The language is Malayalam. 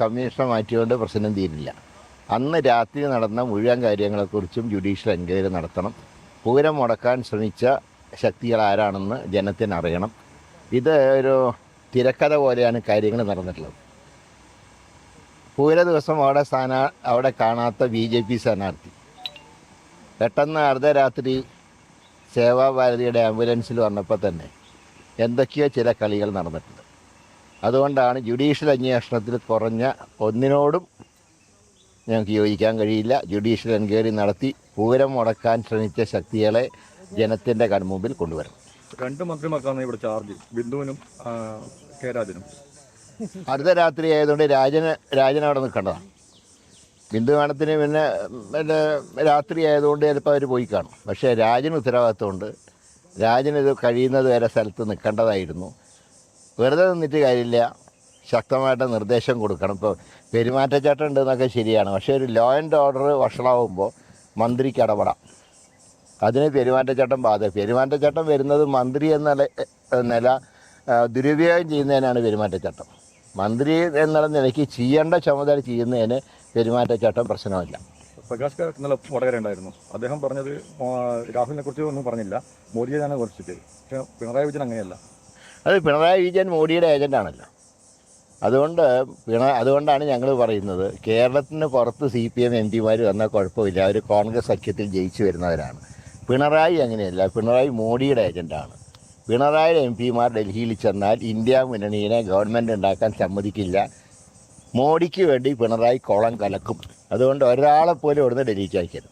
കമ്മീഷനെ മാറ്റിക്കൊണ്ട് പ്രശ്നം തീരില്ല. അന്ന് രാത്രി നടന്ന മുഴുവൻ കാര്യങ്ങളെക്കുറിച്ചും ജുഡീഷ്യൽ എൻക്വയറി നടത്തണം. പൂരം മുടക്കാൻ ശ്രമിച്ച ശക്തികൾ ആരാണെന്ന് ജനത്തിനറിയണം. ഇത് ഒരു തിരക്കഥ പോലെയാണ് കാര്യങ്ങൾ നടന്നിട്ടുള്ളത്. പൂര ദിവസം അവിടെ കാണാത്ത BJP സ്ഥാനാർത്ഥി പെട്ടെന്ന് അർദ്ധരാത്രി സേവാഭാരതിയുടെ ആംബുലൻസിൽ വന്നപ്പോൾ തന്നെ എന്തൊക്കെയോ ചില കളികൾ നടന്നിട്ടുണ്ട്. അതുകൊണ്ടാണ് ജുഡീഷ്യൽ അന്വേഷണത്തിൽ കുറഞ്ഞ ഒന്നിനോടും ഞങ്ങൾക്ക് യോജിക്കാൻ കഴിയില്ല. ജുഡീഷ്യൽ എൻക്വയറി നടത്തി പൂരം മുടക്കാൻ ശ്രമിച്ച ശക്തികളെ ജനത്തിൻ്റെ കൺമുമ്പിൽ കൊണ്ടുവരണം. 2 മന്ത്രിമാർക്കാണ് ഇവിടെ ചാർജ്, ബിന്ദുവിനും കെ രാജനും. അർദ്ധരാത്രി ആയതുകൊണ്ട് രാജൻ അവിടെ നിൽക്കേണ്ടതാണ്. ബിന്ദു മേഡത്തിന് പിന്നെ രാത്രി ആയതുകൊണ്ട് ചിലപ്പോൾ അവർ പോയി കാണും. പക്ഷേ രാജന് ഉത്തരവാദിത്തമുണ്ട്. രാജനിത് കഴിയുന്നത് വരെ സ്ഥലത്ത് നിൽക്കേണ്ടതായിരുന്നു. വെറുതെ നിന്നിട്ട് കാര്യമില്ല, ശക്തമായിട്ട് നിർദ്ദേശം കൊടുക്കണം. ഇപ്പോൾ പെരുമാറ്റച്ചട്ടം ഉണ്ടെന്നൊക്കെ ശരിയാണ്, പക്ഷേ ഒരു ലോ ആൻഡ് ഓർഡർ വഷളാവുമ്പോൾ മന്ത്രിക്ക് ഇടപെടാം. അതിന് പെരുമാറ്റച്ചട്ടം പെരുമാറ്റച്ചട്ടം വരുന്നത് മന്ത്രി എന്ന നില ദുരുപയോഗം ചെയ്യുന്നതിനാണ് പെരുമാറ്റച്ചട്ടം. മന്ത്രി എന്നുള്ള നിലയ്ക്ക് ചെയ്യേണ്ട ചുമതല ചെയ്യുന്നതിന് പെരുമാറ്റച്ചട്ടം പ്രശ്നമല്ല. പ്രകാശ് കാരാട്ട് ഇന്നലെ വടകര ഉണ്ടായിരുന്നു. അദ്ദേഹം പറഞ്ഞത് രാഹുലിനെ കുറിച്ച് ഒന്നും പറഞ്ഞില്ല, മോദിയെയാണ് കുറിച്ചിട്ട്. പക്ഷേ പിണറായി വിജയൻ അങ്ങനെയല്ല. അത് പിണറായി വിജയൻ മോഡിയുടെ ഏജൻ്റാണല്ലോ. അതുകൊണ്ടാണ് ഞങ്ങൾ പറയുന്നത്, കേരളത്തിന് പുറത്ത് CPM MPമാർ വന്നാൽ കുഴപ്പമില്ല, അവർ കോൺഗ്രസ് സഖ്യത്തിൽ ജയിച്ചു വരുന്നവരാണ്. പിണറായി അങ്ങനെയല്ല, പിണറായി മോഡിയുടെ ഏജൻ്റാണ്. പിണറായിയുടെ MPമാർ ഡൽഹിയിൽ ചെന്നാൽ ഇന്ത്യ മുന്നണിയെ ഗവൺമെൻറ് ഉണ്ടാക്കാൻ സമ്മതിക്കില്ല. മോഡിക്ക് വേണ്ടി പിണറായി കോളം കലക്കും. അതുകൊണ്ട് ഒരാളെപ്പോലും ഇവിടുന്ന് ഡൽഹിക്ക് അയക്കരുത്.